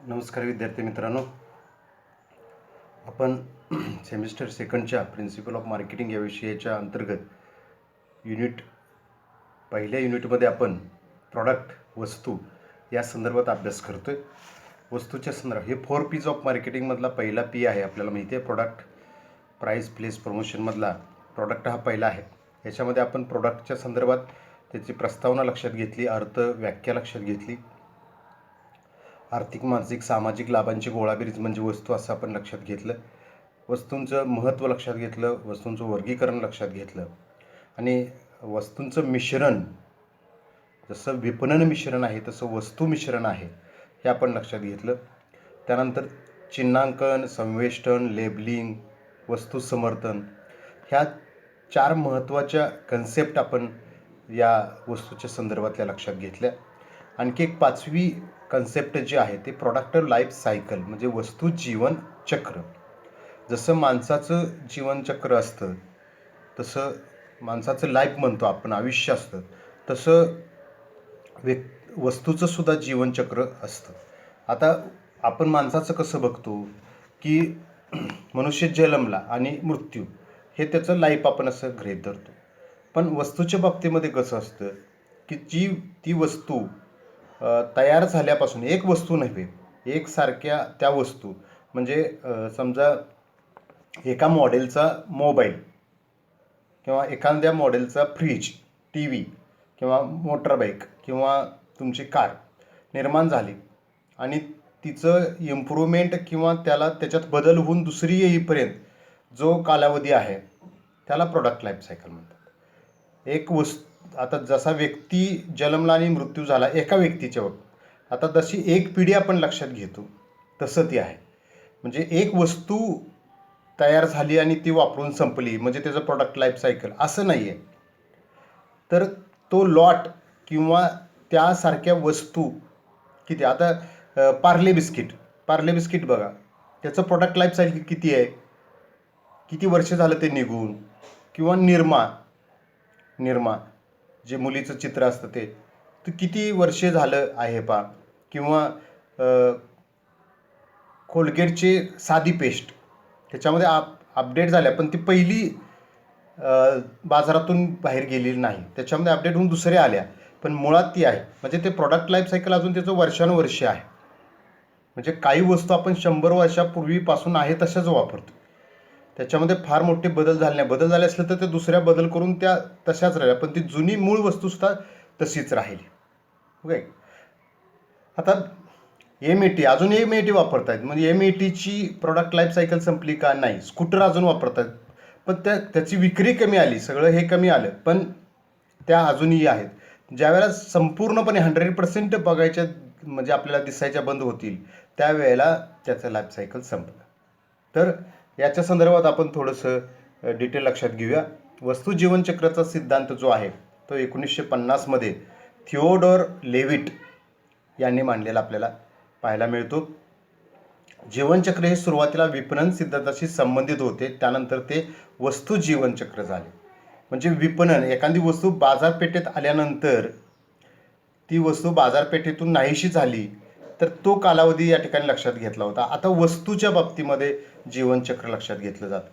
नमस्कार विद्यार्थी मित्रांनो, आपण सेमिस्टर सेकंडच्या प्रिन्सिपल ऑफ मार्केटिंग या विषयाच्या अंतर्गत पहिल्या युनिटमध्ये आपण प्रॉडक्ट वस्तू या संदर्भात अभ्यास करतोय. वस्तूच्या संदर्भात हे 4 P's ऑफ मार्केटिंगमधला पहिला पी आहे. आपल्याला माहिती आहे प्रॉडक्ट, प्राईस, प्लेस, प्रमोशनमधला प्रॉडक्ट हा पहिला आहे. याच्यामध्ये आपण प्रॉडक्टच्या संदर्भात त्याची प्रस्तावना लक्षात घेतली, अर्थ व्याख्या लक्षात घेतली, आर्थिक, मानसिक, सामाजिक लाभांची गोळाबेरीज म्हणजे वस्तू असं आपण लक्षात घेतलं, वस्तूंचं महत्त्व लक्षात घेतलं, वस्तूंचं वर्गीकरण लक्षात घेतलं आणि वस्तूंचं मिश्रण, जसं विपणन मिश्रण आहे तसं वस्तू मिश्रण आहे हे आपण लक्षात घेतलं. त्यानंतर चिन्हांकन, संवेष्टन, लेबलिंग, वस्तू समर्थन ह्या 4 महत्त्वाच्या कन्सेप्ट आपण या वस्तूच्या संदर्भातल्या लक्षात घेतल्या. आणखी एक 5वी कन्सेप्ट जे आहे ते प्रॉडक्ट लाईफ सायकल म्हणजे वस्तू जीवन चक्र. जसं माणसाचं जीवनचक्र असतं तसं माणसाचं लाईफ म्हणतो आपण, आयुष्य असतं, तसं वस्तूचं सुद्धा जीवनचक्र असतं. आता आपण माणसाचं कसं बघतो की मनुष्य जन्मला आणि मृत्यू हे त्याचं लाईफ आपण असं गृहीत धरतो. पण वस्तूच्या बाबतीमध्ये कसं असतं की ती वस्तू तयार झाल्यापासून, एक वस्तू नव्हे, एकसारख्या त्या वस्तू म्हणजे समजा एका मॉडेलचा मोबाईल किंवा एखाद्या मॉडेलचा फ्रीज, टी व्ही किंवा मोटरबाईक किंवा तुमची कार निर्माण झाली आणि तिचं इम्प्रूव्हमेंट किंवा त्याच्यात बदल होऊन दुसरी येईपर्यंत जो कालावधी आहे त्याला प्रॉडक्ट लाईफ सायकल म्हणतात. एक आता जसा व्यक्ती जन्मला आणि मृत्यू झाला एका व्यक्तीच्या बाबतीत, आता जशी एक पिढी आपण लक्षात घेतो तसं ती आहे. म्हणजे एक वस्तू तयार झाली आणि ती वापरून संपली म्हणजे त्याचं प्रॉडक्ट लाईफ सायकल असं नाही आहे. तर तो लॉट किंवा त्यासारख्या वस्तू किती, आता पार्ले बिस्किट बघा, त्याचं प्रॉडक्ट लाईफ सायकल किती आहे, किती वर्ष झालं ते निघून, किंवा निरमा जे मुलीचं चित्र असतं ते किती वर्षे झालं आहे पा, किंवा कोलगेटची साधी पेस्ट त्याच्यामध्ये अपडेट झाल्या पण ती पहिली बाजारातून बाहेर गेलेली नाही, त्याच्यामध्ये अपडेट होऊन दुसऱ्या आल्या पण मुळात ती आहे. म्हणजे ते प्रॉडक्ट लाईफ सायकल अजून त्याचं वर्षानुवर्षे आहे. म्हणजे काही वस्तू आपण 100 वर्षापूर्वीपासून आहे तशाच वापरतो, त्याच्यामध्ये फार मोठे बदल झाले नाही. बदल झाले असले तर ते दुसऱ्या बदल करून त्या तशाच राहिल्या, पण ती जुनी मूळ वस्तूसुद्धा तशीच राहिली. ओके. आता अजून MAT वापरतायत, म्हणजे MATची प्रॉडक्ट लाईफ सायकल संपली का? नाही. स्कूटर अजून वापरतात पण त्याची विक्री कमी आली, सगळं हे कमी आलं, पण त्या अजूनही आहेत. ज्यावेळेला संपूर्णपणे 100% बघायच्या म्हणजे आपल्याला दिसायच्या बंद होतील त्यावेळेला त्याचं लाईफ सायकल संपलं. तर याच्या संदर्भात आपण थोडंसं डिटेल लक्षात घेऊया. वस्तू जीवनचक्राचा सिद्धांत जो आहे तो 1950 मध्ये थिओडोर लेविट यांनी मांडलेला आपल्याला पाहायला मिळतो. जीवनचक्र हे सुरुवातीला विपणन सिद्धांताशी संबंधित होते, त्यानंतर ते वस्तू जीवनचक्र झाले. म्हणजे विपणन, एखादी वस्तू बाजारपेठेत आल्यानंतर ती वस्तू बाजारपेठेतून नाहीशी झाली तर तो कालावधी या ठिकाणी लक्षात घेतला होता. आता वस्तूच्या बाबतीमध्ये जीवनचक्र लक्षात घेतलं जातं.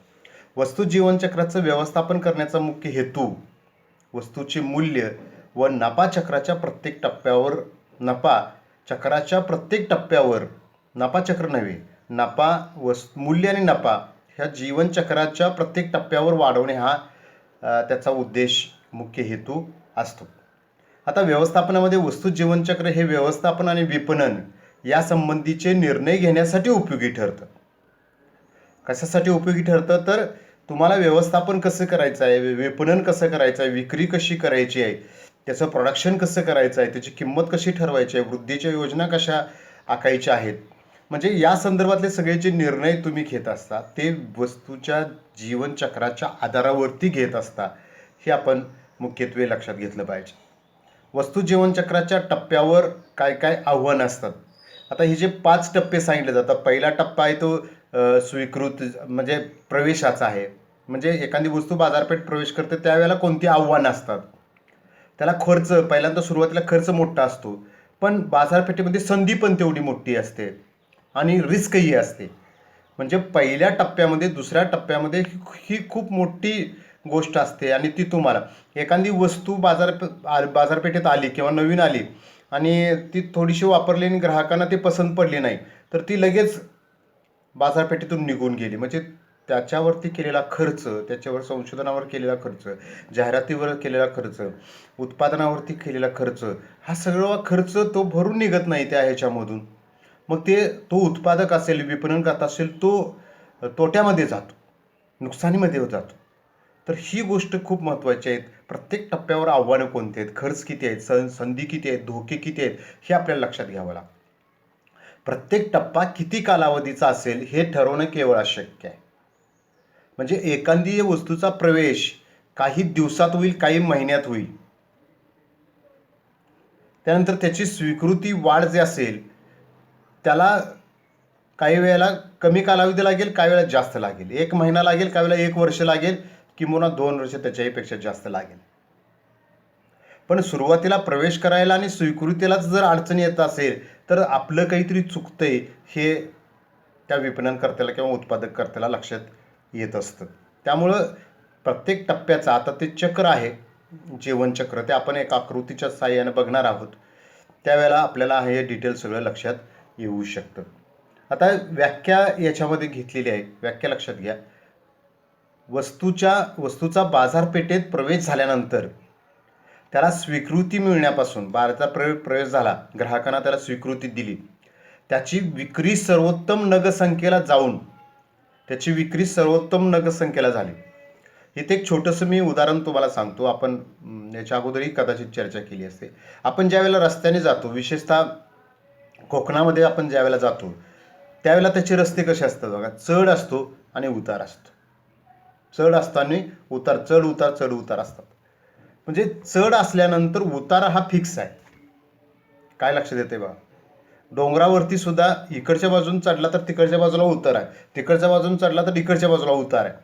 वस्तू जीवनचक्राचं व्यवस्थापन करण्याचा मुख्य हेतू वस्तूचे मूल्य व नफा चक्राच्या प्रत्येक टप्प्यावर नफा चक्र नव्हे, मूल्य आणि नफा ह्या जीवनचक्राच्या प्रत्येक टप्प्यावर वाढवणे हा त्याचा उद्देश, मुख्य हेतू असतो. आता व्यवस्थापनामध्ये वस्तू जीवनचक्र हे व्यवस्थापन आणि विपणन या संबंधीचे निर्णय घेण्यासाठी उपयोगी ठरतं. कशासाठी उपयोगी ठरतं? तर तुम्हाला व्यवस्थापन कसं करायचं आहे, विपणन कसं करायचं आहे, विक्री कशी करायची आहे, त्याचं प्रोडक्शन कसं करायचं आहे, त्याची किंमत कशी ठरवायची आहे, वृद्धीच्या योजना कशा आखायच्या आहेत, म्हणजे या संदर्भातले सगळे जे निर्णय तुम्ही घेत असता ते वस्तूच्या जीवनचक्राच्या आधारावरती घेत असता, हे आपण मुख्यत्वे लक्षात घेतलं पाहिजे. वस्तू जीवनचक्राच्या टप्प्यावर काय काय आव्हानं असतात? आता हे जे 5 टप्पे सांगितले जातात, पहिला टप्पा आहे तो स्वीकृत म्हणजे प्रवेशाचा आहे. म्हणजे एखादी वस्तू बाजारपेठ प्रवेश करते त्यावेळेला कोणती आव्हानं असतात, त्याला खर्च, पहिल्यांदा सुरुवातीला खर्च मोठा असतो पण बाजारपेठेमध्ये संधी पण तेवढी मोठी असते. आणि रिस्कही असते. म्हणजे पहिल्या टप्प्यामध्ये दुसऱ्या टप्प्यामध्ये ही खूप मोठी गोष्ट असते आणि ती तुम्हाला एखादी वस्तू बाजारपेठेत आली किंवा नवीन आली आणि ती थोडीशी वापरली आणि ग्राहकांना ती पसंत पडली नाही, तर ती लगेच बाजारपेठेतून निघून गेली. म्हणजे त्याच्यावरती केलेला खर्च, त्याच्यावर संशोधनावर केलेला खर्च, जाहिरातीवर केलेला खर्च, उत्पादनावरती केलेला खर्च, हा सगळा खर्च तो भरून निघत नाही त्या ह्याच्यामधून. मग तो उत्पादक असेल, विपणन करत असेल, तो तोट्यामध्ये जातो, नुकसानीमध्ये जातो. तर ही गोष्ट खूप महत्त्वाची आहे. प्रत्येक टप्प्यावर आव्हानं कोणती आहेत, खर्च किती आहेत, संधी किती आहेत, धोके किती आहेत, हे आपल्याला लक्षात घ्यावं लागतं. प्रत्येक टप्पा किती कालावधीचा असेल हे ठरवणं केवळ अशक्य आहे. म्हणजे एखादी वस्तूचा प्रवेश काही दिवसात होईल, काही महिन्यात होईल. त्यानंतर त्याची स्वीकृती वाढ जे असेल त्याला काही वेळेला कमी कालावधी लागेल, काही वेळेला जास्त लागेल. 1 महिना लागेल, काही वेळेला 1 वर्ष लागेल, किंवा 2 वर्ष त्याच्याहीपेक्षा जास्त लागेल. पण सुरुवातीला प्रवेश करायला आणि स्वीकृतीलाच जर अडचण येत असेल तर आपलं काहीतरी चुकतंय हे त्या विपणनकर्त्याला किंवा उत्पादककर्त्याला लक्षात येत असतं. त्यामुळं प्रत्येक टप्प्याचा आता ते चक्र आहे, जीवनचक्र, ते आपण एक आकृतीच्या साहाय्याने बघणार आहोत. त्यावेळेला आपल्याला हे डिटेल सगळं लक्षात येऊ शकतं. आता व्याख्या याच्यामध्ये घेतलेली आहे. व्याख्या लक्षात घ्या. वस्तूचा बाजारपेठेत प्रवेश झाल्यानंतर त्याला स्वीकृती मिळण्यापासून, बाजारात प्रवेश झाला, ग्राहकांना त्याला स्वीकृती दिली, त्याची विक्री सर्वोत्तम नगसंख्येला जाऊन त्याची विक्री सर्वोत्तम नगसंख्येला झाली. इथे एक छोटंसं मी उदाहरण तुम्हाला सांगतो. आपण याच्या अगोदरही कदाचित चर्चा केली असते. आपण ज्यावेळेला रस्त्याने जातो, विशेषतः कोकणामध्ये आपण ज्यावेळेला जातो त्यावेळेला त्याचे रस्ते कसे असतात बघा, चढ असतो आणि उतार असतो. चढ असताना उतार, चढ उतार, चढ उतार असतात. म्हणजे चढ असल्यानंतर उतार हा फिक्स आहे. काय लक्षात येते बघा, डोंगरावरती सुद्धा इकडच्या बाजून चढला तर तिकडच्या बाजूला उतार आहे, तिकडच्या बाजून चढला तर इकडच्या बाजूला उतार आहे.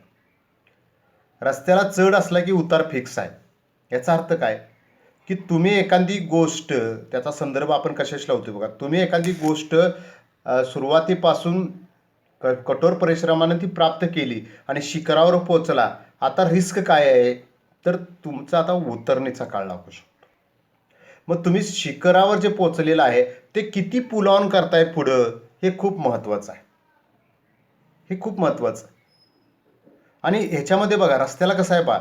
रस्त्याला चढ असला की उतार फिक्स आहे. याचा अर्थ काय की तुम्ही एखादी गोष्ट, त्याचा संदर्भ आपण कशाशी लावतो बघा, तुम्ही एखादी गोष्ट सुरुवातीपासून कठोर परिश्रमाने ती प्राप्त केली आणि शिखरावर पोहोचला. आता रिस्क काय आहे तर तुमचा आता उतरणीचा काळ लागू शकतो. मग तुम्ही शिखरावर जे पोहोचलेलं आहे ते किती पुल ऑन करताय पुढं, हे खूप महत्त्वाचं आहे. हे खूप महत्त्वाचं आहे. आणि ह्याच्यामध्ये बघा, रस्त्याला कसं आहे पहा,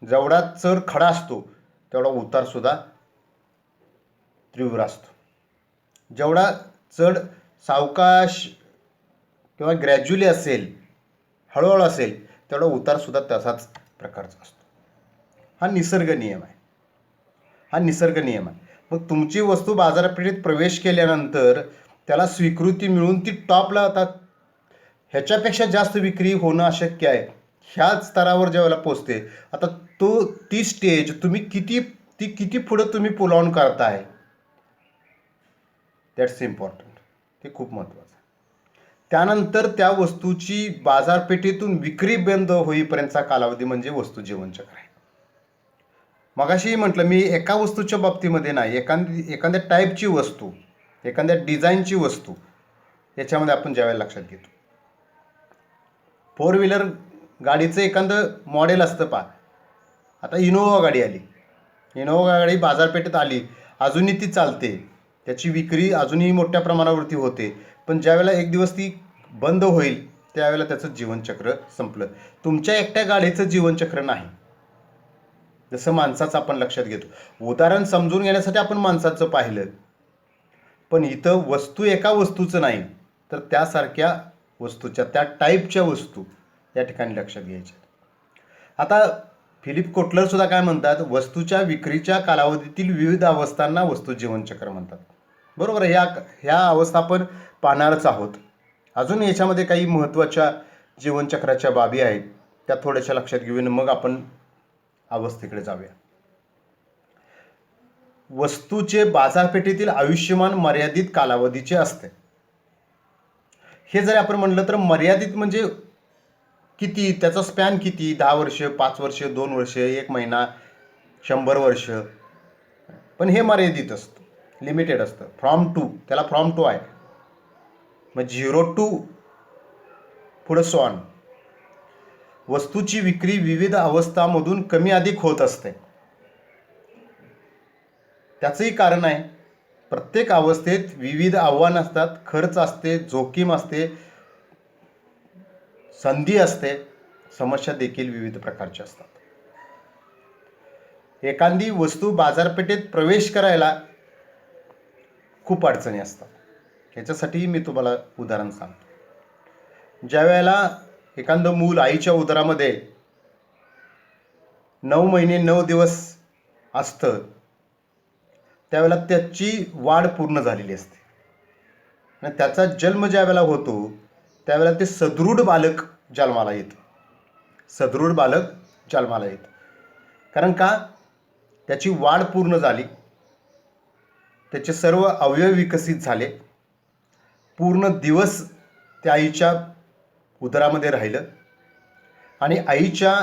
जेवढा चढ खडा असतो तेवढा उतार सुद्धा तीव्र असतो. जेवढा चढ सावकाश किंवा ग्रॅज्युअली असेल, हळूहळू असेल, तेवढा उतार सुद्धा तसाच प्रकारचा असतो. हा निसर्ग नियम आहे. हा निसर्ग नियम आहे. मग तुमची वस्तू बाजारपेठेत प्रवेश केल्यानंतर त्याला स्वीकृती मिळून ती टॉपला जातात, ह्याच्यापेक्षा जास्त विक्री होणं अशक्य आहे. ह्याच स्तरावर ज्यावेळेला पोचते, आता ती स्टेज तुम्ही किती पुढं तुम्ही पुल ऑन करताय, दॅट्स इम्पॉर्टंट. ते खूप महत्त्वाचं आहे. त्यानंतर त्या वस्तूची बाजारपेठेतून विक्री बंद होईपर्यंतचा कालावधी म्हणजे वस्तू जीवनचक्र आहे. मगाशीही म्हटलं मी, एका वस्तूच्या बाबतीमध्ये नाही, एखाद्या टाईपची वस्तू, एखाद्या डिझाईनची वस्तू, याच्यामध्ये आपण ज्यावेळेला लक्षात घेतो. 4 व्हीलर गाडीचं एखादं मॉडेल असतं पहा. आता इनोव्हा गाडी आली, इनोव्हा गाडी बाजारपेठेत आली, अजूनही ती चालते, त्याची विक्री अजूनही मोठ्या प्रमाणावरती होते. पण ज्यावेळेला एक दिवस ती बंद होईल त्यावेळेला त्याचं जीवनचक्र संपलं. तुमच्या एकट्या गाडीचं जीवनचक्र नाही. जसं माणसाचं आपण लक्षात घेतो, उदाहरण समजून घेण्यासाठी आपण माणसाचं पाहिलं, पण इथं वस्तू एका वस्तूचं नाही तर त्यासारख्या वस्तूच्या, त्या टाईपच्या वस्तू या ठिकाणी लक्षात घ्यायच्या. आता फिलिप कोटलर सुद्धा काय म्हणतात, वस्तूच्या विक्रीच्या कालावधीतील विविध अवस्थांना वस्तू जीवनचक्र म्हणतात. बरोबर आहे. ह्या अवस्था आपण पाहणारच आहोत. अजून याच्यामध्ये काही महत्त्वाच्या जीवनचक्राच्या बाबी आहेत, त्या थोड्याशा लक्षात घेऊन मग आपण अवस्थेकडे जाऊया. वस्तूचे बाजारपेठेतील आयुष्यमान मर्यादित कालावधीचे असते. हे जर आपण म्हणलं तर मर्यादित म्हणजे किती, त्याचा स्पॅन किती, 10 वर्ष, 5 वर्ष, 2 वर्ष, 1 महिना, 100 वर्ष. पण हे मर्यादित असतं, लिमिटेड असतं. फ्रॉम टू, त्याला फ्रॉम टू आहे. मग 0 टू पुढं सॉन. वस्तूची विक्री विविध अवस्थांमधून कमी अधिक होत असते. त्याचंही कारण आहे, प्रत्येक अवस्थेत विविध आव्हानं असतात, खर्च असते, जोखीम असते, संधी असते, समस्या देखील विविध प्रकारच्या असतात. एखादी वस्तू बाजारपेठेत प्रवेश करायला खूप अडचणी असतात. ह्याच्यासाठी मी तुम्हाला उदाहरण सांगतो. ज्या वेळेला एखादं मूल आईच्या उदरामध्ये 9 महिने 9 दिवस असतं, त्यावेळेला त्याची वाढ पूर्ण झालेली असते आणि त्याचा जन्म ज्या वेळेला होतो त्यावेळेला ते सदृढ बालक जन्माला येतं. सदृढ बालक जन्माला येतं. कारण का? त्याची वाढ पूर्ण झाली, त्याचे सर्व अवयव विकसित झाले, पूर्ण दिवस त्या आईच्या उदरामध्ये राहिलं आणि आईच्या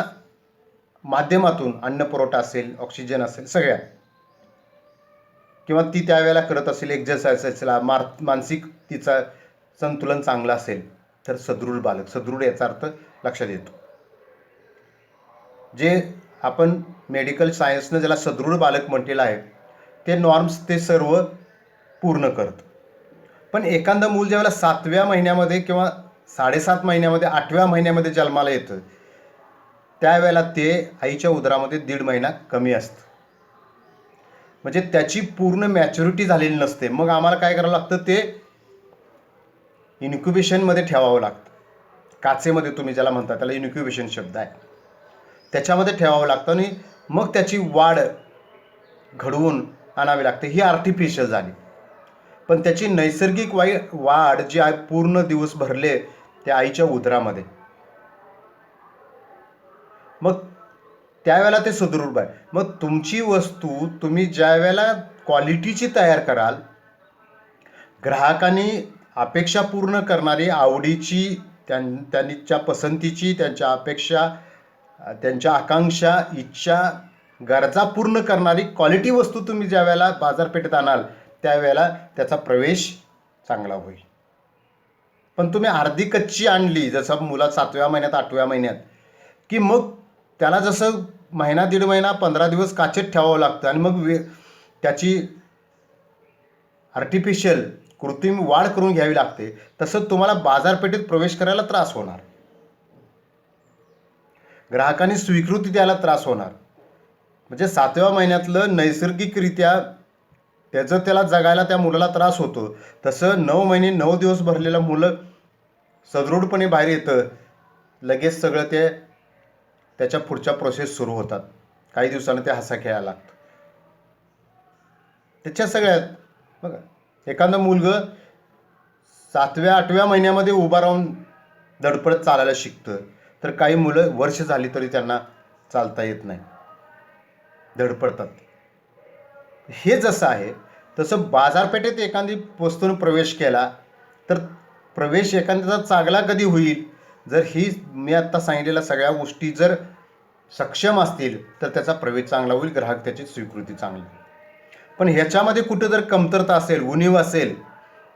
माध्यमातून अन्नपुरवठा असेल, ऑक्सिजन असेल, सगळ्या, किंवा ती त्यावेळेला करत असेल एक्झरसाइज असेल, मानसिक तिचं संतुलन चांगलं असेल तर सदृढ बालक. सदृढ याचा अर्थ लक्षात येतो. जे आपण मेडिकल सायन्सनं ज्याला सदृढ बालक म्हटलेलं आहे ते नॉर्म्स ते सर्व पूर्ण करतं. पण एखादं मूल ज्यावेळेला 7व्या महिन्यामध्ये किंवा 7.5 महिन्यामध्ये 8व्या महिन्यामध्ये जन्माला येतं त्यावेळेला ते आईच्या उदरामध्ये 1.5 महिना कमी असतं. म्हणजे त्याची पूर्ण मॅच्युरिटी झालेली नसते. मग आम्हाला काय करावं लागतं, ते इन्क्युबेशनमध्ये ठेवावं लागतं. काचेमध्ये तुम्ही ज्याला म्हणता त्याला इन्क्युबेशन शब्द आहे, त्याच्यामध्ये ठेवावं लागतं आणि मग त्याची वाढ घडवून आणावी लागते. ही आर्टिफिशियल झाली. पण त्याची नैसर्गिक वाढ जी आहे पूर्ण दिवस भरले त्या आईच्या उदरामध्ये, मग त्यावेळेला ते सदृढ आहे. मग तुमची वस्तू तुम्ही ज्या वेळेला क्वालिटीची तयार कराल, ग्राहकांनी अपेक्षा पूर्ण करणारी, आवडीची, त्यांच्या पसंतीची, त्यांच्या अपेक्षा, त्यांच्या आकांक्षा, इच्छा, गरजा पूर्ण करणारी क्वालिटी वस्तू तुम्ही ज्या वेळेला बाजारपेठेत आणाल त्यावेळेला त्याचा प्रवेश चांगला होईल. पण तुम्ही अर्धी कच्ची आणली, जसं मुला 7व्या महिन्यात 8व्या महिन्यात, की मग त्याला जसं महिना 1.5 महिना 15 दिवस काचेत ठेवावं लागतं आणि मग त्याची आर्टिफिशियल कृत्रिम वाढ करून घ्यावी लागते, तसं तुम्हाला बाजारपेठेत प्रवेश करायला त्रास होणार, ग्राहकांनी स्वीकृती द्यायला त्रास होणार. म्हणजे 7व्या महिन्यातलं नैसर्गिकरित्या त्याला जगायला त्या मुलाला त्रास होतो, तसं 9 महिने 9 दिवस भरलेलं मुलं सदृढपणे बाहेर येतं, लगेच सगळं ते त्याच्या पुढच्या प्रोसेस सुरू होतात. काही दिवसानं ते हसा खेळायला लागतं. त्याच्या सगळ्यात बघा, एखादं मुलगं 7व्या 8व्या महिन्यामध्ये उभा राहून धडपडत चालायला शिकतं, तर काही मुलं वर्ष झाली तरी त्यांना चालता येत नाही, धडपडतात. हे जसं आहे तसं बाजारपेठेत एखादी वस्तून प्रवेश केला तर प्रवेश एखाद्याचा चांगला कधी होईल, जर ही मी आत्ता सांगितलेल्या सगळ्या गोष्टी जर सक्षम असतील तर त्याचा प्रवेश चांगला होईल, ग्राहक त्याची स्वीकृती चांगली. पण ह्याच्यामध्ये कुठं जर कमतरता असेल, उणीव असेल,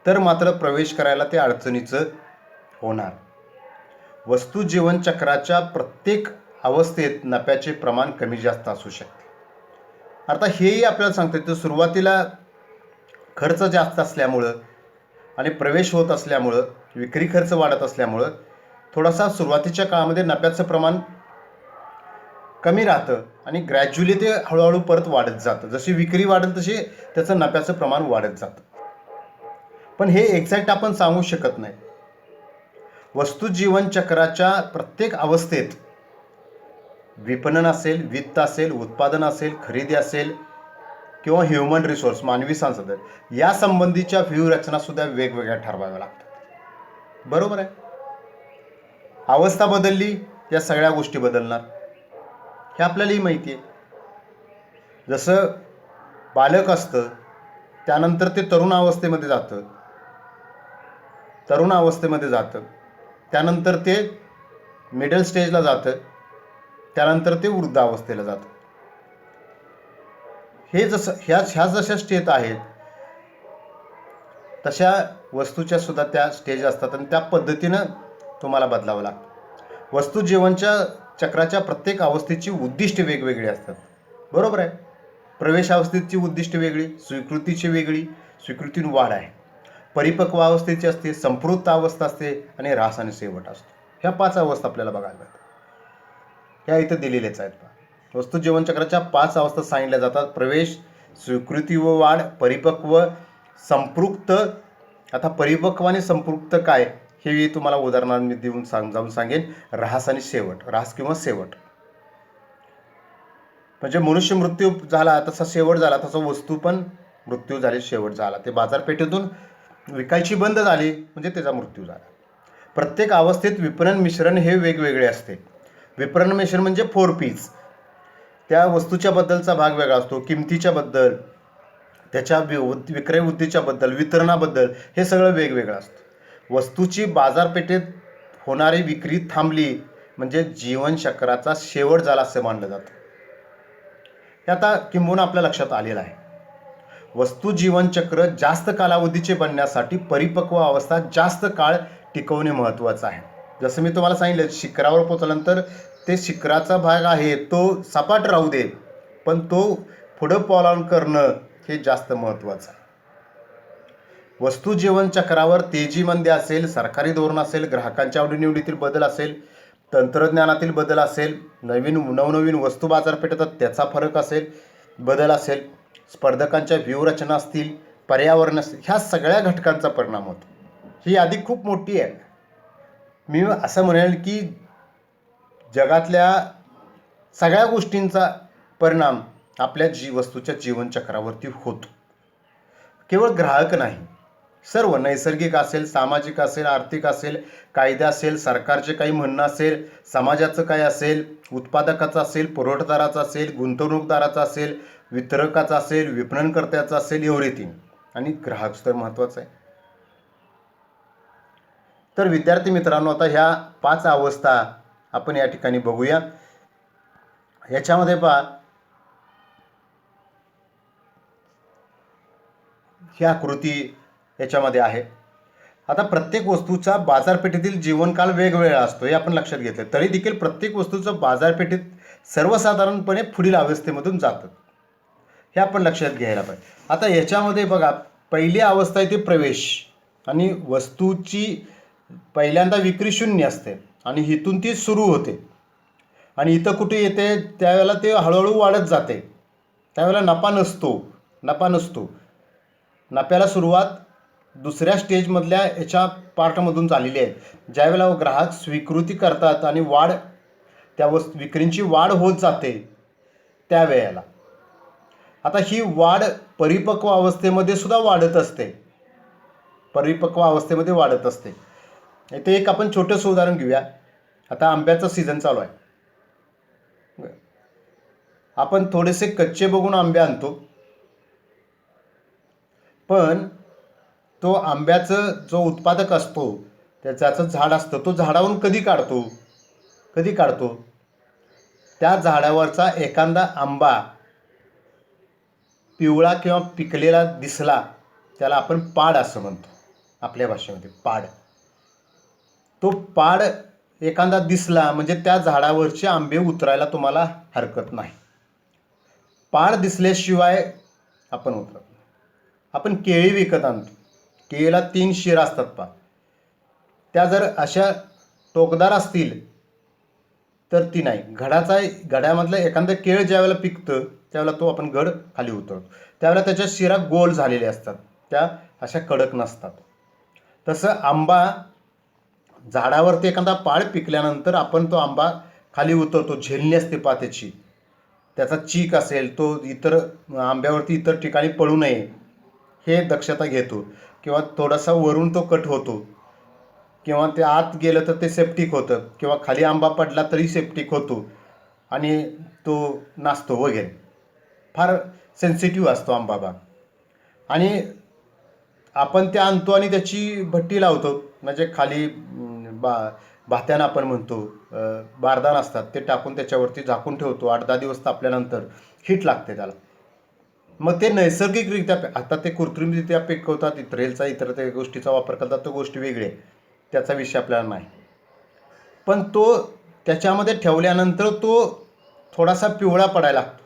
तर मात्र प्रवेश करायला ते अडचणीचं होणार. वस्तू जीवनचक्राच्या प्रत्येक अवस्थेत नफ्याचे प्रमाण कमी जास्त असू शकते. आता हेही आपल्याला सांगतं तर सुरुवातीला खर्च जास्त असल्यामुळं आणि प्रवेश होत असल्यामुळं, विक्री खर्च वाढत असल्यामुळं थोडासा सुरुवातीच्या काळामध्ये नफ्याचं प्रमाण कमी राहतं आणि ग्रॅज्युअली ते हळूहळू परत वाढत जातं. जशी विक्री वाढेल तशी त्याचं नफ्याचं प्रमाण वाढत जातं. पण हे एक्झॅक्ट आपण सांगू शकत नाही. वस्तू जीवनचक्राच्या प्रत्येक अवस्थेत विपणन असेल, वित्त असेल, उत्पादन असेल, खरेदी असेल किंवा ह्युमन रिसोर्स, मानवी संसाधन, या संबंधीच्या व्यूहरचनासुद्धा वेगवेगळ्या ठरवाव्या लागतात. बरोबर आहे. अवस्था बदलली या सगळ्या गोष्टी बदलणार, हे आपल्यालाही माहिती आहे. जसं बालक असतं त्यानंतर ते तरुण अवस्थेमध्ये जातं, त्यानंतर ते मिडल स्टेजला जातं, त्यानंतर ते वृद्धावस्थेला जातं. हे जसं ह्या जशा स्टेज आहेत तशा वस्तूच्या सुद्धा त्या स्टेज असतात आणि त्या पद्धतीनं तुम्हाला बदलावं लागतं. वस्तू जीवनच्या चक्राच्या प्रत्येक अवस्थेची उद्दिष्टे वेगवेगळी असतात. बरोबर आहे. प्रवेश अवस्थेची उद्दिष्ट वेगळी, स्वीकृतीची वेगळी, स्वीकृतीतून वाढ आहे. परिपक्व अवस्थेची असते, संपृक्त अवस्था असते आणि ऱ्हास आणि शेवट असतो. ह्या 5 अवस्था आपल्याला बघायला मिळतात. ह्या इथं दिलेल्याच आहेत. वस्तू जीवनचक्राच्या 5 अवस्था सांगितल्या जातात. प्रवेश, स्वीकृती व वाढ, परिपक्व, संपृक्त. आता परिपक्व आणि संपृक्त काय हे मी तुम्हाला उदाहरणांनी देऊन समजावून सांगेन. ऱ्हास आणि शेवट, ऱ्हास किंवा शेवट म्हणजे मनुष्य मृत्यू झाला तसा शेवट झाला, तसा वस्तू पण मृत्यू झाली, शेवट झाला. ते बाजारपेठेतून विकायची बंद झाली म्हणजे त्याचा मृत्यू झाला. प्रत्येक अवस्थेत विपणन मिश्रण हे वेगवेगळे असते. विपणन मिश्रण म्हणजे 4 Ps. त्या वस्तूच्या बद्दलचा भाग वेगळा असतो, किमतीच्या बद्दल, त्याच्या विक्रय वृद्धीच्या बद्दल, वितरणाबद्दल, हे सगळं वेगवेगळं असतं. वस्तूची बाजारपेठेत होणारी विक्री थांबली म्हणजे जीवनचक्राचा शेवट झाला असं मानलं जातं. हे आता किंबहुना आपल्या लक्षात आलेलं आहे. वस्तू जीवनचक्र जास्त कालावधीचे बनण्यासाठी परिपक्व अवस्था जास्त काळ टिकवणे महत्त्वाचं आहे. जसं मी तुम्हाला सांगितलं, शिखरावर पोचल्यानंतर ते शिखराचा भाग आहे तो सपाट राहू दे, पण तो पुढं पावलांतर करणं हे जास्त महत्त्वाचं आहे. वस्तू जीवनचक्रावर तेजी मंदी असेल, सरकारी धोरण असेल, ग्राहकांच्या आवडीनिवडीतील बदल असेल, तंत्रज्ञानातील बदल असेल, नवनवीन वस्तू बाजारपेठेत त्याचा फरक असेल, बदल असेल, स्पर्धकांच्या व्यूहरचना असतील, पर्यावरण असतील, ह्या सगळ्या घटकांचा परिणाम होतो. ही यादी खूप मोठी आहे. मी असं म्हणेल की जगातल्या सगळ्या गोष्टींचा परिणाम आपल्या वस्तूच्या जीवनचक्रावरती होतो. केवळ ग्राहक नाही, सर्व नैसर्गिक असेल, सामाजिक असेल, आर्थिक असेल, कायदा असेल, सरकारचे काही म्हणणं असेल, समाजाचं काय असेल, उत्पादकाचं असेल, पुरवठादाराचं असेल, गुंतवणूकदाराचं असेल, वितरकाचा असेल, विपणनकर्त्याचा असेल, एव्हरीथिंग. आणि ग्राहक तर महत्त्वाचा आहे. तर विद्यार्थी मित्रांनो, आता ह्या 5 अवस्था आपण या ठिकाणी बघूया. ह्याच्यामध्ये पहा, ही आकृती याच्यामध्ये आहे. आता प्रत्येक वस्तूचा बाजारपेठेतील जीवनकाल वेगवेगळा असतो हे आपण लक्षात घेतलं. तरी देखील प्रत्येक वस्तूचं बाजारपेठेत सर्वसाधारणपणे पुढील अवस्थेमधून जातं, हे आपण लक्षात घ्यायला पाहिजे. आता याच्यामध्ये बघा, पहिली अवस्था आहे ती प्रवेश. आणि वस्तूची पहिल्यांदा विक्री शून्य असते आणि इथून ती सुरू होते आणि इथं कुठे येते त्यावेळेला ते हळूहळू वाढत जाते. त्यावेळेला नफा नसतो. नफ्याला सुरुवात दुसऱ्या स्टेजमधल्या याच्या पार्टमधून झालेली आहे. ज्यावेळेला ग्राहक स्वीकृती करतात आणि त्या विक्रींची वाढ होत जाते त्यावेळेला. आता ही वाढ परिपक्व अवस्थेमध्ये सुद्धा वाढत असते. इथे एक आपण छोटंसं उदाहरण घेऊया. आता आंब्याचा सीझन चालू आहे. आपण थोडेसे कच्चे बघून आंबे आणतो, पण तो आंब्याचं जो उत्पादक असतो त्याचं झाड असतं, तो झाडावरून कधी काढतो त्या झाडावरचा एखादा आंबा पिवळा किंवा पिकलेला दिसला त्याला आपण पाड असं म्हणतो आपल्या भाषेमध्ये. पाड, तो पाड एखादा दिसला म्हणजे त्या झाडावरचे आंबे उतरायला तुम्हाला हरकत नाही. पाड दिसल्याशिवाय आपण उतरत नाही. आपण केळी विकत आणतो, केळीला 3 शिरा असतात पहा. त्या जर अशा टोकदार असतील तर ती नाही. घड्यामधलं एखादं केळ ज्यावेळेला पिकतं त्यावेळेला तो आपण घड खाली उतरतो, त्यावेळेला त्याच्या शिरा गोल झालेले असतात, त्या अशा कडक नसतात. तसं आंबा झाडावरती एखादा पाड पिकल्यानंतर आपण तो आंबा खाली उतरतो, झेलणी असते पहा त्याची, त्याचा चीक असेल तो इतर आंब्यावरती इतर ठिकाणी पडू नये हे दक्षता घेतो, किंवा थोडासा वरून तो कट होतो, किंवा ते आत गेलं तर ते सेप्टिक होतं, किंवा खाली आंबा पडला तरी सेप्टिक होतो आणि तो नासतो वगैरे. फार सेन्सिटिव्ह असतो आंबा बाग. आणि आपण ते आणतो आणि त्याची भट्टी लावतो, म्हणजे खाली भात्यानं आपण म्हणतो, बारदान असतात ते टाकून त्याच्यावरती झाकून ठेवतो. 8-10 दिवस तापल्यानंतर हीट लागते त्याला. मग ते नैसर्गिकरित्या आता ते कृत्रिमरित्या पिकवतात, इतर त्या गोष्टीचा वापर करतात, तो गोष्टी वेगळी आहे, त्याचा विषय आपल्याला नाही. पण तो त्याच्यामध्ये ठेवल्यानंतर तो थोडासा पिवळा पडायला लागतो.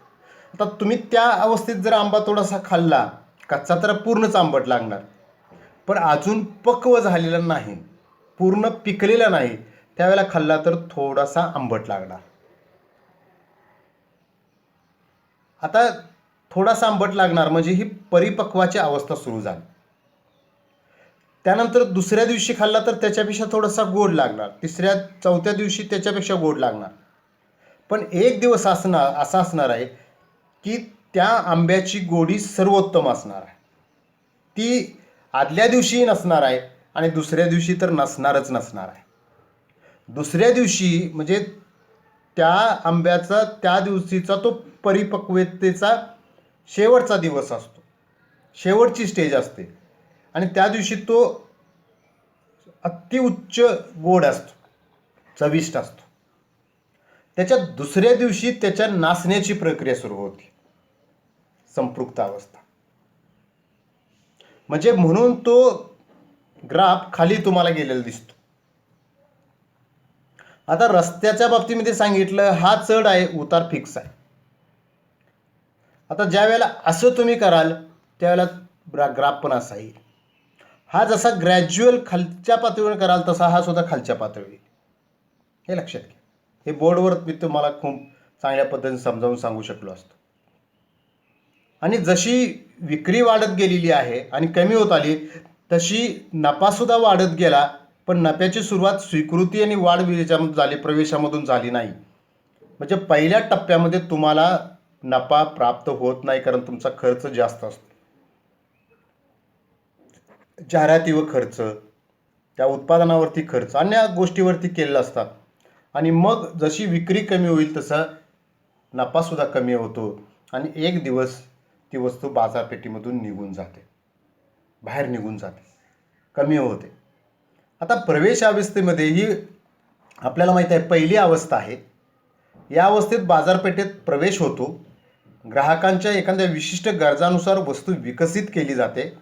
आता तुम्ही त्या अवस्थेत जर आंबा थोडासा खाल्ला, कच्चा तर पूर्णच आंबट लागणार, पण अजून पक्व झालेला नाही, पूर्ण पिकलेला नाही, त्यावेळेला खाल्ला तर थोडासा आंबट लागणार. आता थोडासा आंबट लागणार म्हणजे ही परिपक्वाची अवस्था सुरू झाली. त्यानंतर दुसऱ्या दिवशी खाल्ला तर त्याच्यापेक्षा थोडासा गोड लागणार, तिसऱ्या चौथ्या दिवशी त्याच्यापेक्षा गोड लागणार. पण एक दिवस असा असणार आहे की त्या आंब्याची गोडी सर्वोत्तम असणार आहे. ती आदल्या दिवशी नसणार आहे आणि दुसऱ्या दिवशी तर नसणार आहे. दुसऱ्या दिवशी म्हणजे त्या आंब्याचा त्या दिवशीचा तो परिपक्वतेचा शेवटचा दिवस असतो, शेवटची स्टेज असते आणि त्या दिवशी तो अतिउच्च गोड असतो, चविष्ट असतो. त्याच्या दुसऱ्या दिवशी त्याच्या नासण्याची प्रक्रिया सुरू होती, संपृक्त अवस्था. म्हणजे म्हणून तो ग्राफ खाली तुम्हाला गेलेला दिसतो. आता रस्त्याच्या बाबतीमध्ये सांगितलं, हा चढ आहे, उतार फिक्स आहे. आता ज्या वेळेला असं तुम्ही कराल त्यावेळेला ग्राफ पण असा येईल. हा जसा ग्रॅज्युअल खालच्या पातळीवर कराल तसा हा सुद्धा खालच्या पातळीवर येईल, हे लक्षात घ्या. हे बोर्डवर मी तुम्हाला खूप चांगल्या पद्धतीने समजावून सांगू शकलो असतो. आणि जशी विक्री वाढत गेलेली आहे आणि कमी होत आली तशी नफासुद्धा वाढत गेला, पण नफ्याची सुरुवात स्वीकृती आणि वाढ झाली, प्रवेशामधून झाली नाही. म्हणजे पहिल्या टप्प्यामध्ये तुम्हाला नफा प्राप्त होत नाही, कारण तुमचा खर्च जास्त असतो. जाहिराती व खर्च, त्या उत्पादनावरती खर्च, अन्य गोष्टीवरती केलेला असतात. आणि मग जशी विक्री कमी होईल तसा नफासुद्धा कमी होतो आणि एक दिवस ती वस्तू बाजारपेठेमधून निघून जाते, बाहेर निघून जाते, कमी होते. आता प्रवेश अवस्थेमध्ये ही आपल्याला माहीत आहे पहिली अवस्था आहे. या अवस्थेत बाजारपेठेत प्रवेश होतो. ग्राहकांच्या एखाद्या विशिष्ट गरजानुसार वस्तू विकसित केली जाते,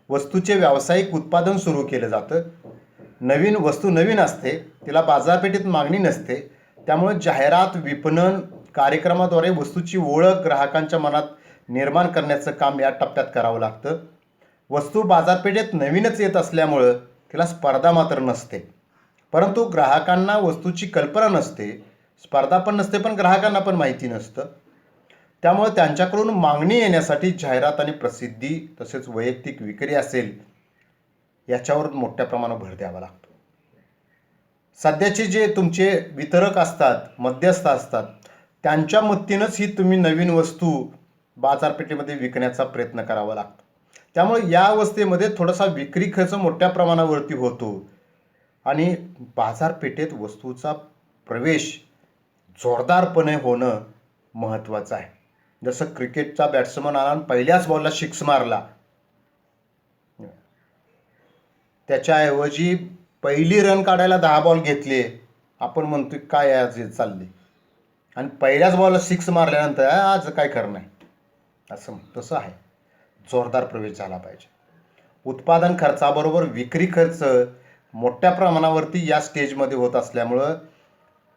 वस्तूचे व्यावसायिक उत्पादन सुरू केलं जातं. वस्तू नवीन असते, तिला बाजारपेठेत मागणी नसते, त्यामुळे जाहिरात, विपणन कार्यक्रमाद्वारे वस्तूची ओळख ग्राहकांच्या मनात निर्माण करण्याचं काम या टप्प्यात करावं लागतं. वस्तू बाजारपेठेत नवीनच येत असल्यामुळं तिला स्पर्धा मात्र नसते, परंतु ग्राहकांना वस्तूची कल्पना नसते, स्पर्धा पण नसते, पण ग्राहकांना पण माहिती नसतं. त्यामुळे त्यांच्याकडून मागणी येण्यासाठी जाहिरात आणि प्रसिद्धी तसेच वैयक्तिक विक्री असेल याच्यावर मोठ्या प्रमाणात भर द्यावा लागतो. सध्याचे जे तुमचे वितरक असतात, मध्यस्थ असतात, त्यांच्या मदतीनंच ही तुम्ही नवीन वस्तू बाजारपेठेमध्ये विकण्याचा प्रयत्न करावा लागतो. त्यामुळे या अवस्थेमध्ये थोडासा विक्री खर्च मोठ्या प्रमाणावरती होतो आणि बाजारपेठेत वस्तूचा प्रवेश जोरदारपणे होणं महत्त्वाचं आहे. जसं क्रिकेटचा बॅट्समन आला आणि पहिल्याच बॉलला सिक्स मारला, त्याच्याऐवजी पहिली रन काढायला 10 बॉल घेतले, आपण म्हणतोय काय आज हे चालले, आणि पहिल्याच बॉलला सिक्स मारल्यानंतर आज काय करणार आहे, असं तसं आहे. जोरदार प्रवेश झाला पाहिजे. उत्पादन खर्चाबरोबर विक्री खर्च मोठ्या प्रमाणावरती या स्टेजमध्ये होत असल्यामुळं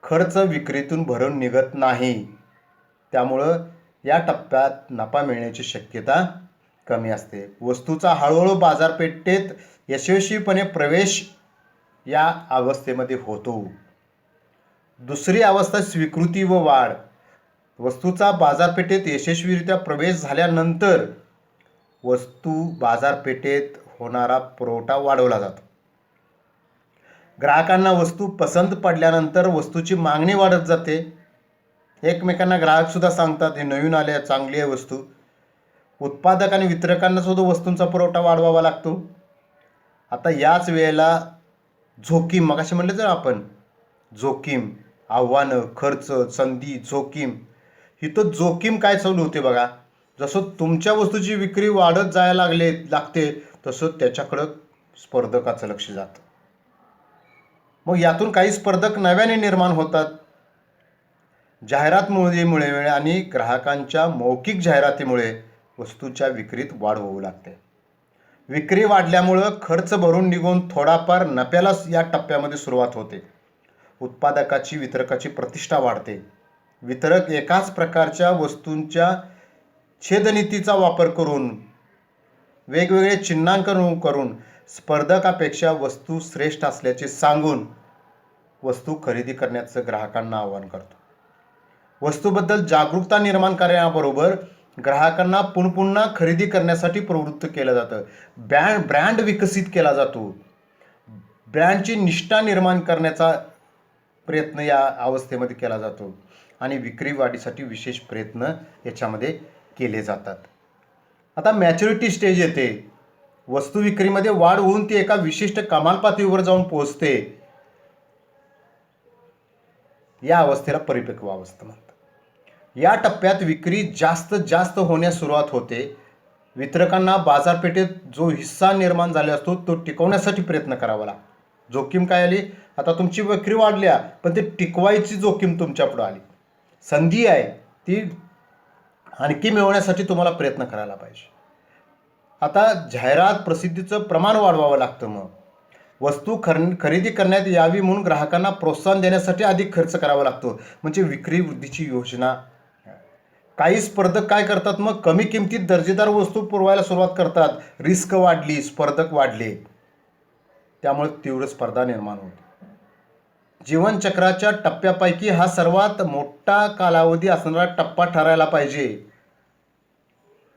खर्च विक्रीतून भरून निघत नाही, त्यामुळं या टप्प्यात नफा मिळण्याची शक्यता कमी असते. वस्तूचा हळूहळू बाजारपेठेत यशस्वीपणे प्रवेश या अवस्थेमध्ये होतो. दुसरी अवस्था स्वीकृती व वाढ. वस्तूचा बाजारपेठेत यशस्वीरित्या प्रवेश झाल्यानंतर वस्तू बाजारपेठेत होणारा पुरवठा वाढवला जातो. ग्राहकांना वस्तू पसंत पडल्यानंतर वस्तूची मागणी वाढत जाते. एकमेकांना ग्राहकसुद्धा सांगतात हे नवीन आले, चांगली आहे वस्तू. उत्पादक आणि वितरकांना सुद्धा वस्तूंचा पुरवठा वाढवावा लागतो. आता याच वेळेला जोखीम, मगाशी म्हटलं जर आपण जोखीम, आव्हानं, खर्च, संधी, जोखीम, ही तर जोखीम काय चालू होते बघा. जसं तुमच्या वस्तूची विक्री वाढत जायला लागते तसं त्याच्याकडं स्पर्धकाचं लक्ष जातं. मग यातून काही स्पर्धक नव्याने निर्माण होतात. जाहिरात मुळे आणि ग्राहकांच्या मौखिक जाहिरातीमुळे वस्तूच्या विक्रीत वाढ होऊ लागते. विक्री वाढल्यामुळं खर्च भरून निघून थोडाफार नफ्याला या टप्प्यामध्ये सुरुवात होते. उत्पादकाची वितरकाची प्रतिष्ठा वाढते. वितरक एकाच प्रकारच्या वस्तूंच्या छेदनीतीचा वापर करून वेगवेगळे चिन्हांकन करून स्पर्धकापेक्षा वस्तू श्रेष्ठ असल्याचे सांगून वस्तू खरेदी करण्याचं ग्राहकांना आवाहन करतो. वस्तूबद्दल जागरूकता निर्माण करण्याबरोबर ग्राहकांना पुन्हा खरेदी करण्यासाठी प्रवृत्त केलं जातं. ब्रँड विकसित केला जातो. ब्रँडची निष्ठा निर्माण करण्याचा प्रयत्न या अवस्थेमध्ये केला जातो आणि विक्री वाढीसाठी विशेष प्रयत्न याच्यामध्ये केले जातात. आता मॅच्युरिटी स्टेज येते. वस्तू विक्रीमध्ये वाढ होऊन ती एका विशिष्ट कमाल पातळीवर जाऊन पोहोचते. या अवस्थेला परिपक्व अवस्था म्हणतात. या टप्प्यात विक्री जास्त होण्यास सुरुवात होते. वितरकांना बाजारपेठेत जो हिस्सा निर्माण झाला असतो तो टिकवण्यासाठी प्रयत्न करावा लागतो. जोखीम काय आली? आता तुमची विक्री वाढल्या पण ते टिकवायची जोखीम तुमच्या पुढे आली. संधी आहे ती आणखी मिळवण्यासाठी तुम्हाला प्रयत्न करायला पाहिजे. आता जाहिरात प्रसिद्धीचं प्रमाण वाढवावं लागतं. मग वस्तू खरेदी करण्यात यावी म्हणून ग्राहकांना प्रोत्साहन देण्यासाठी अधिक खर्च करावा लागतो. म्हणजे विक्री वृद्धीची योजना. काही स्पर्धक काय करतात? मग कमी किमतीत दर्जेदार वस्तू पुरवायला सुरुवात करतात. रिस्क वाढली, स्पर्धक वाढले, त्यामुळे तीव्र स्पर्धा निर्माण होते. जीवनचक्राच्या टप्प्यापैकी हा सर्वात मोठा कालावधी असणारा टप्पा ठरायला पाहिजे.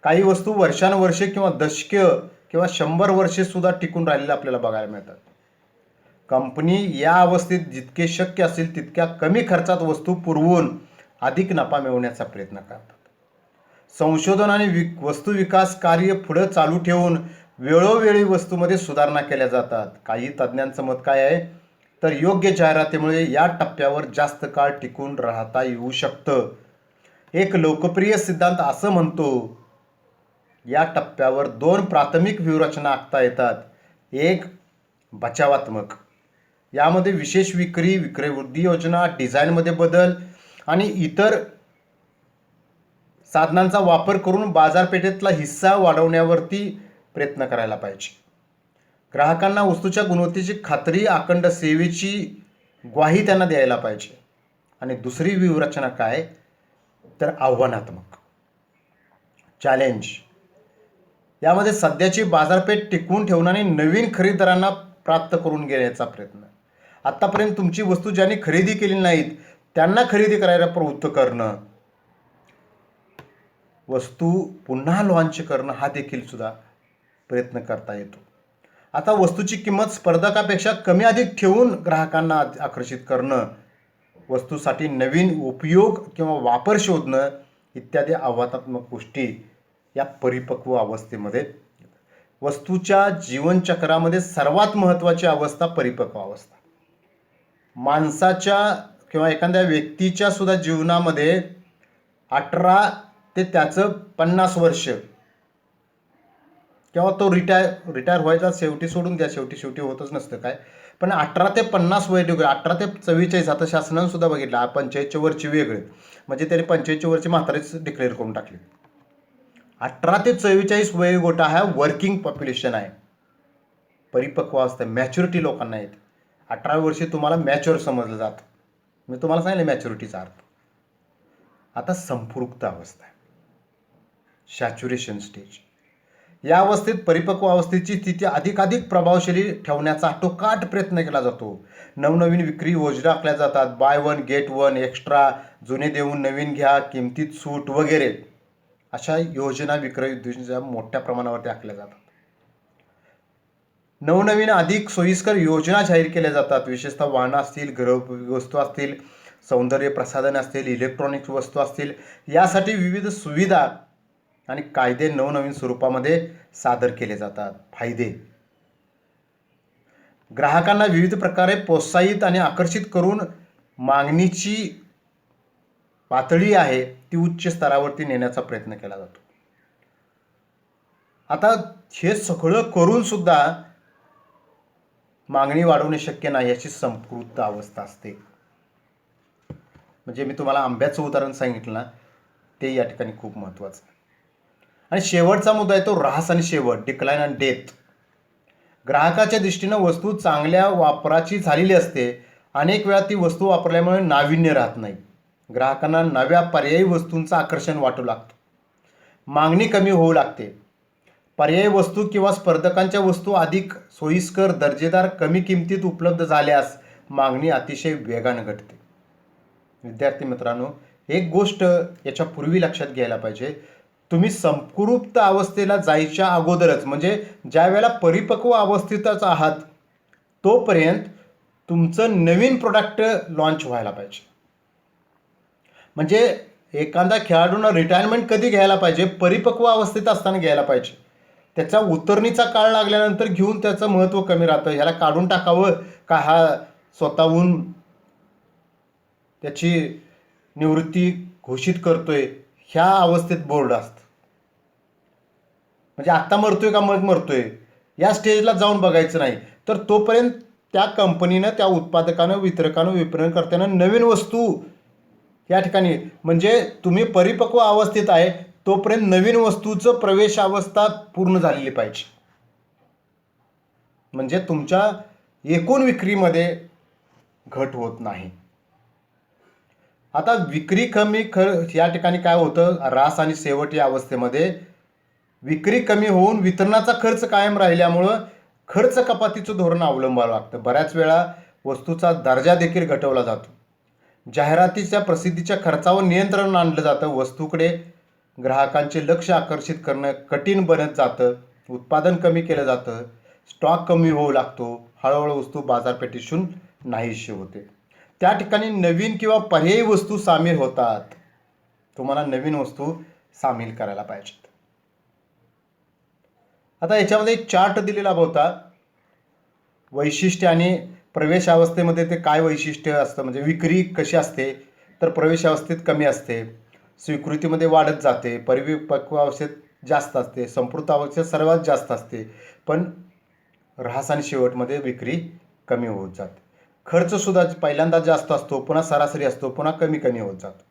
काही वस्तू वर्षानुवर्षे किंवा दशके किंवा 100 वर्षे सुद्धा टिकून राहिलेल्या आपल्याला बघायला मिळतात. कंपनी या अवस्थेत जितके शक्य असेल तितक्या कमी खर्चात वस्तू पुरवून अधिक नफा मिळवण्याचा प्रयत्न करतात. संशोधन आणि वस्तू विकास कार्य पुढे चालू ठेवून वेळोवेळी वस्तूमध्ये सुधारणा केल्या जातात. काही तज्ज्ञांचं मत काय आहे? तर योग्य जाहिरातीमुळे या टप्प्यावर जास्त काळ टिकून राहता येऊ शकतं. एक लोकप्रिय सिद्धांत असं म्हणतो, या टप्प्यावर 2 प्राथमिक व्यूहरचना आखता येतात. एक बचावात्मक, यामध्ये विशेष विक्री वृद्धी योजना, डिझाईनमध्ये बदल आणि इतर साधनांचा वापर करून बाजारपेठेतला हिस्सा वाढवण्यावरती प्रयत्न करायला पाहिजे. ग्राहकांना वस्तूच्या गुणवत्तेची खात्री, अखंड सेवेची ग्वाही त्यांना द्यायला पाहिजे. आणि दुसरी व्यूहरचना काय? तर आव्हानात्मक, चॅलेंज. यामध्ये सध्याची बाजारपेठ टिकवून ठेवणं आणि नवीन खरेदीदारांना प्राप्त करून घेण्याचा प्रयत्न. आतापर्यंत तुमची वस्तू ज्यांनी खरेदी केली नाहीत त्यांना खरेदी करायला प्रवृत्त करणं. वस्तू पुन्हा लॉन्च करणं हा देखील सुद्धा प्रयत्न करता येतो. आता वस्तूची किंमत स्पर्धकापेक्षा कमी अधिक ठेवून ग्राहकांना आकर्षित करणं, वस्तूसाठी नवीन उपयोग किंवा वापर शोधणं इत्यादी आव्हानात्मक गोष्टी या परिपक्व अवस्थेमध्ये. वस्तूच्या जीवनचक्रामध्ये सर्वात महत्त्वाची अवस्था परिपक्व अवस्था. माणसाच्या किंवा एखाद्या व्यक्तीच्या सुद्धा जीवनामध्ये 18 ते त्याचं 50 वर्ष किंवा तो रिटायर व्हायचा शेवटी सोडून द्या, शेवटी होतच नसतं काय. पण 18 ते 50 वय, 18 ते 44, आता शासनानं सुद्धा बघितलं 45च्या वरची वेगळे, म्हणजे त्याने 45च्या वरची म्हातारीच डिक्लेअर करून टाकली. 18 ते 44 वयोगट हा वर्किंग पॉप्युलेशन आहे. परिपक्व अवस्था, मॅच्युरिटी लोकांना येते. 18 वर्षे तुम्हाला मॅच्युअर समजलं जातं. मी तुम्हाला सांगितलं मॅच्युरिटीचा अर्थ. आता संपृक्त अवस्था आहे, सॅच्युरेशन स्टेज. या अवस्थेत परिपक्व अवस्थेची स्थिती अधिकाधिक प्रभावशाली ठेवण्याचा आटोकाट प्रयत्न केला जातो. नवनवीन विक्री योजना आखल्या जातात. बाय 1 गेट 1 एक्स्ट्रा, जुने देऊन नवीन घ्या, किमतीत सूट वगैरे अशा योजना विक्रय उद्योजनाच्या मोठ्या प्रमाणावरती आखल्या जातात. नवनवीन अधिक सोयीस्कर योजना जाहीर केल्या जातात. विशेषतः वाहनं असतील, घरगुती वस्तू असतील, सौंदर्य प्रसाधन असतील, इलेक्ट्रॉनिक्स वस्तू असतील, यासाठी विविध सुविधा आणि कायदे नवनवीन स्वरूपामध्ये सादर केले जातात. फायदे: ग्राहकांना विविध प्रकारे प्रोत्साहित आणि आकर्षित करून मागणीची पातळी आहे ती उच्च स्तरावरती नेण्याचा प्रयत्न केला जातो. आता हे सगळं करून सुद्धा मागणी वाढवणे शक्य नाही, याची संपृक्त अवस्था असते. म्हणजे मी तुम्हाला आंब्याचं उदाहरण सांगितलं ना, ते या ठिकाणी खूप महत्त्वाचं आहे. आणि शेवटचा मुद्दा आहे तो ऱ्हास आणि शेवट, डिक्लाइन अँड डेथ. ग्राहकाच्या दृष्टीनं वस्तू चांगल्या वापराची झालेली असते. अनेक वेळा ती वस्तू वापरल्यामुळे नाविन्य राहत नाही. ग्राहकांना नव्या पर्यायी वस्तूंचं आकर्षण वाटू लागतं. मागणी कमी होऊ लागते. पर्यायी वस्तू किंवा स्पर्धकांच्या वस्तू अधिक सोयीस्कर, दर्जेदार, कमी किमतीत उपलब्ध झाल्यास मागणी अतिशय वेगानं घटते. विद्यार्थी मित्रांनो, एक गोष्ट याच्यापूर्वी लक्षात घ्यायला पाहिजे, तुम्ही संपृक्त अवस्थेला जायच्या अगोदरच, म्हणजे ज्या वेळेला परिपक्व अवस्थेतच आहात तोपर्यंत तुमचं नवीन प्रोडक्ट लॉन्च व्हायला पाहिजे. म्हणजे एखादा खेळाडूनं रिटायरमेंट कधी घ्यायला पाहिजे? परिपक्व अवस्थेत असताना घ्यायला पाहिजे. त्याचा उतरणीचा काळ लागल्यानंतर घेऊन त्याचं महत्त्व कमी राहतं. ह्याला काढून टाकावं का हा स्वतःहून त्याची निवृत्ती घोषित करतोय, ह्या अवस्थेत बोर्ड असतं. म्हणजे आत्ता मरतोय का मग मरतोय या स्टेजला जाऊन बघायचं नाही. तर तोपर्यंत त्या कंपनीनं, त्या उत्पादकानं, वितरकानं, विपणनकर्त्यानं नवीन वस्तू या ठिकाणी, म्हणजे तुम्ही परिपक्व अवस्थेत आहे तोपर्यंत नवीन वस्तूचं प्रवेश अवस्था पूर्ण झालेली पाहिजे. म्हणजे तुमच्या एकूण विक्रीमध्ये घट होत नाही. आता विक्री कमी या ठिकाणी काय होतं, ऱ्हास आणि शेवट या अवस्थेमध्ये विक्री कमी होऊन वितरणाचा खर्च कायम राहिल्यामुळं खर्च कपातीचं धोरण अवलंबावं लागतं. बऱ्याच वेळा वस्तूचा दर्जा देखील घटवला जातो. जाहिरातीच्या प्रसिद्धीच्या खर्चावर नियंत्रण आणलं जातं. वस्तूकडे ग्राहकांचे लक्ष आकर्षित करणं कठीण बनत जातं. उत्पादन कमी केलं जातं. स्टॉक कमी होऊ लागतो. हळूहळू वस्तू बाजारपेठेतून नाहीशी होते. त्या ठिकाणी नवीन किंवा पर्यायी वस्तू सामील होतात. तुम्हाला नवीन वस्तू सामील करायला पाहिजेत. आता याच्यामध्ये एक चार्ट दिलेला होता, वैशिष्ट्य आणि प्रवेश अवस्थेमध्ये ते काय वैशिष्ट्य असतं, म्हणजे विक्री कशी असते, तर प्रवेश अवस्थेत कमी असते, स्वीकृतीमध्ये वाढत जाते, परिपक्व अवस्थेत जास्त असते, संपृक्त अवस्थेत सर्वात जास्त असते, पण ऱ्हास आणि शेवटमध्ये विक्री कमी होत जाते. खर्चसुद्धा पहिल्यांदा जास्त असतो, पुन्हा सरासरी असतो, पुन्हा कमी कमी होत जातो.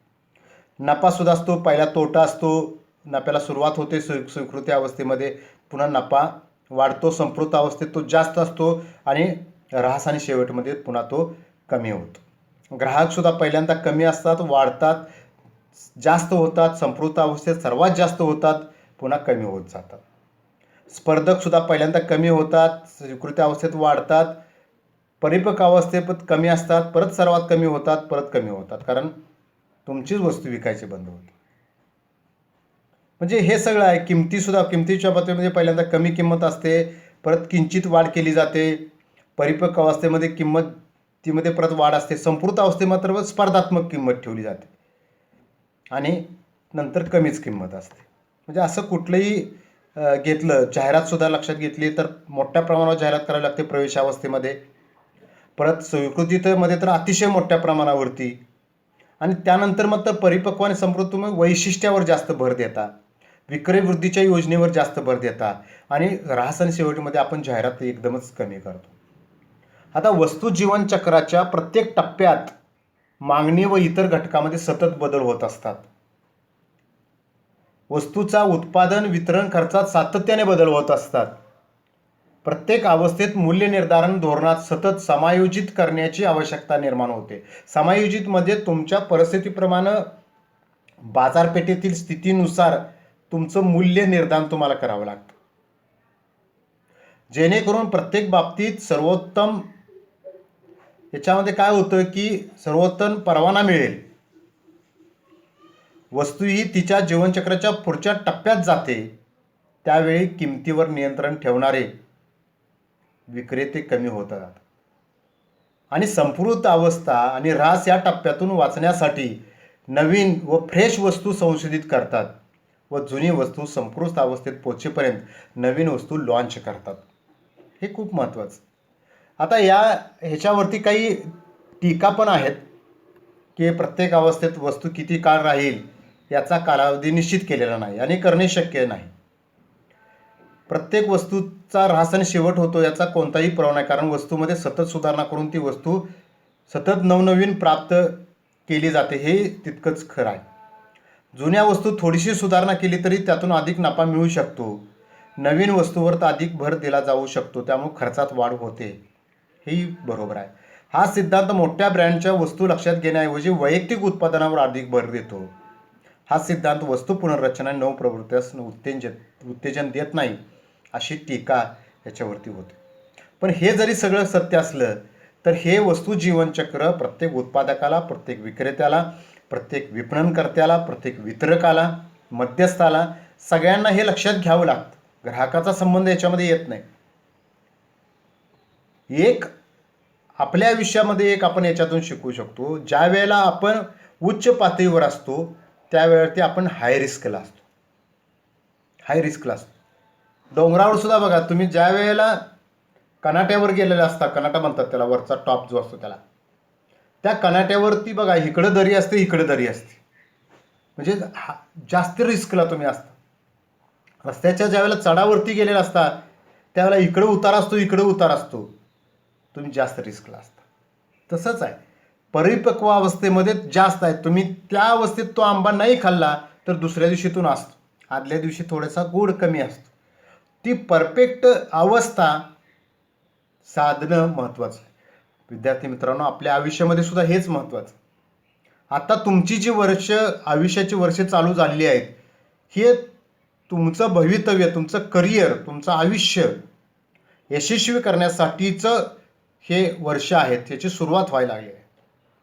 नफासुद्धा असतो, पहिला तोटा असतो, नफ्याला सुरुवात होते स्वीकृती अवस्थेमध्ये, पुन्हा नफा वाढतो, संपृक्त अवस्थेत तो जास्त असतो आणि ऱ्हास आणि शेवटमध्ये पुन्हा तो कमी होतो. ग्राहकसुद्धा पहिल्यांदा कमी असतात, वाढतात, जास्त होतात, संपृक्त अवस्थेत सर्वात जास्त होतात, पुन्हा कमी होत जातात. स्पर्धकसुद्धा पहिल्यांदा कमी होतात, स्वीकृती अवस्थेत वाढतात, परिपक्व अवस्थेत कमी असतात, परत सर्वात कमी होतात, परत कमी होतात, कारण तुमचीच वस्तू विकायची बंद होते. म्हणजे हे सगळं आहे. किमतीसुद्धा, किमतीच्या बाबतीमध्ये पहिल्यांदा कमी किंमत असते, परत किंचित वाढ केली जाते, परिपक्व अवस्थेमध्ये किंमतीमध्ये परत वाढ असते, संपृक्त अवस्थेत मात्र स्पर्धात्मक किंमत ठेवली जाते आणि नंतर कमीच किंमत असते. म्हणजे असं कुठलंही घेतलं, जाहिरातसुद्धा लक्षात घेतली तर मोठ्या प्रमाणावर जाहिरात करावी लागते प्रवेशावस्थेमध्ये, परत स्वीकृतीमध्ये तर अतिशय मोठ्या प्रमाणावरती, आणि त्यानंतर मग तर परिपक्व आणि संपृक्त वैशिष्ट्यावर जास्त भर देता, विक्रय वृद्धीच्या योजनेवर जास्त भर देता, आणि ऱ्हास आणि शेवटमध्ये आपण जाहिरात एकदमच कमी करतो. आता वस्तू जीवनचक्राच्या प्रत्येक टप्प्यात मागणी व इतर घटकामध्ये सतत बदल होत असतात. वस्तूचा उत्पादन वितरण खर्चात सातत्याने बदल होत असतात. प्रत्येक अवस्थेत मूल्य निर्धारण धोरणात सतत समायोजित करण्याची आवश्यकता निर्माण होते. समायोजित म्हणजे तुमच्या परिस्थितीप्रमाणे बाजारपेठेतील स्थितीनुसार तुमचं मूल्य निर्धारण तुम्हाला करावं लागतं, जेणेकरून प्रत्येक बाबतीत सर्वोत्तम, याच्यामध्ये काय होतं की सर्वोत्तम परवाना मिळेल. वस्तू ही तिच्या जीवनचक्राच्या पुढच्या टप्प्यात जाते, त्यावेळी किमतीवर नियंत्रण ठेवणारे विक्रेते कमी होतात आणि संपृक्त अवस्था आणि ऱ्हास या टप्प्यातून वाचण्यासाठी नवीन व फ्रेश वस्तू संशोधित करतात व जुनी वस्तू संपृक्त अवस्थेत पोहोचेपर्यंत नवीन वस्तू लॉन्च करतात. हे खूप महत्त्वाचं. आता ह्याच्यावरती काही टीका पण आहेत की प्रत्येक अवस्थेत वस्तू किती काळ राहील याचा कालावधी निश्चित केलेला नाही आणि करणे शक्य नाही. प्रत्येक वस्तूचा ऱ्हास आणि शेवट होतो याचा कोणताही पुरावा नाही, कारण वस्तूमध्ये सतत सुधारणा करून ती वस्तू सतत नवनवीन प्राप्त केली जाते, हे तितकंच खरं आहे. जुन्या वस्तू थोडीशी सुधारणा केली तरी त्यातून अधिक नफा मिळू शकतो. नवीन वस्तूवर तर अधिक भर दिला जाऊ शकतो, त्यामुळे खर्चात वाढ होते. हेही बरोबर आहे. हा सिद्धांत मोठ्या ब्रँडच्या वस्तू लक्षात घेण्याऐवजी वैयक्तिक उत्पादनावर अधिक भर देतो. हा सिद्धांत वस्तू पुनर्रचना नवप्रवृत्तीस उत्तेजन देत नाही, अशी टीका याच्यावरती होते. पण हे जरी सगळं सत्य असलं तर हे वस्तू जीवनचक्र प्रत्येक उत्पादकाला, प्रत्येक विक्रेत्याला, प्रत्येक विपणनकर्त्याला, प्रत्येक वितरकाला, मध्यस्थाला, सगळ्यांना हे लक्षात घ्यावं लागतं. ग्राहकाचा संबंध याच्यामध्ये येत नाही. एक आपल्या आयुष्यामध्ये एक आपण याच्यातून शिकू शकतो, ज्या वेळेला आपण उच्च पातळीवर असतो त्यावेळेवरती आपण हाय रिस्कला असतो. डोंगरावर सुद्धा बघा तुम्ही, ज्या वेळेला कनाट्यावर गेलेला असता, कनाटा म्हणतात त्याला, वरचा टॉप जो असतो त्याला, त्या कनाट्यावरती बघा इकडं दरी असते, इकडं दरी असते, म्हणजे जास्त रिस्कला तुम्ही असता. रस्त्याच्या ज्या वेळेला चढावरती गेलेला असता त्यावेळेला इकडं उतार असतो, इकडं उतार असतो, तुम्ही जास्त रिस्कला असता. तसंच आहे, परिपक्व अवस्थेमध्ये जास्त आहे. तुम्ही त्या अवस्थेत तो आंबा नाही खाल्ला तर दुसऱ्या दिवशीतून असतो, आदल्या दिवशी थोडासा गोड कमी असतो. ती परफेक्ट अवस्था साधणं महत्त्वाचं आहे. विद्यार्थी मित्रांनो, आपल्या आयुष्यामध्ये सुद्धा हेच महत्त्वाचं. आता तुमची जी आयुष्याची वर्षे चालू झालेली आहेत, हे तुमचं भवितव्य, तुमचं करिअर, तुमचं आयुष्य यशस्वी करण्यासाठीचं हे वर्ष आहेत, याची सुरुवात व्हायला लागली आहे.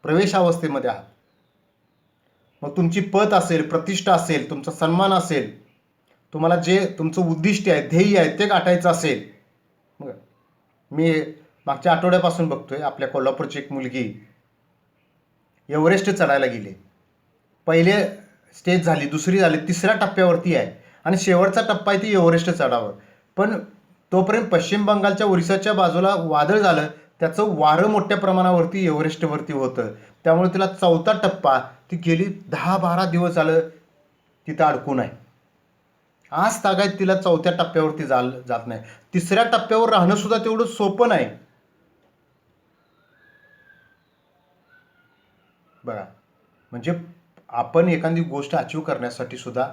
प्रवेशावस्थेमध्ये आहात. मग तुमची पत असेल, प्रतिष्ठा असेल, तुमचा सन्मान असेल, तुम्हाला जे तुमचं उद्दिष्ट आहे, ध्येय आहे ते गाठायचं असेल. मग मी मागच्या आठवड्यापासून बघतोय, आपल्या कोल्हापूरची एक मुलगी एव्हरेस्ट चढायला गेली. पहिले स्टेज झाली, दुसरी झाली, तिसऱ्या टप्प्यावरती आहे आणि शेवटचा टप्पा आहे ती एव्हरेस्ट चढावं. पण तोपर्यंत पश्चिम बंगालच्या ओरिसाच्या बाजूला वादळ झालं, त्याचं वारं मोठ्या प्रमाणावरती एव्हरेस्टवरती होतं, त्यामुळे तिला चौथा टप्पा, ती गेली 10-12 दिवस झालं तिथं अडकून आहे. आज तागायत तिला चौथ्या टप्प्यावरती जात नाही. तिसऱ्या टप्प्यावर राहणं सुद्धा तेवढं सोपं नाही. बघा, म्हणजे आपण एखादी गोष्ट अचीव करण्यासाठी सुद्धा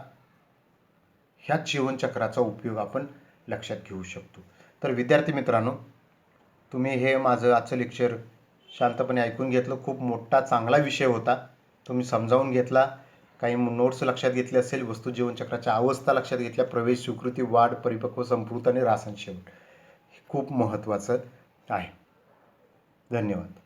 ह्याच जीवनचक्राचा उपयोग आपण लक्षात घेऊ शकतो. तर विद्यार्थी मित्रांनो, तुम्ही हे माझं आजचं लेक्चर शांतपणे ऐकून घेतलं. खूप मोठा चांगला विषय होता, तुम्ही समजावून घेतला, काही नोट्स लक्षात घेतले असेल, वस्तू जीवनचक्राच्या अवस्था लक्षात घेतल्या, प्रवेश, स्वीकृती, वाढ, परिपक्व, संपृक्त आणि रासन शेवट. हे खूप महत्त्वाचं आहे. धन्यवाद.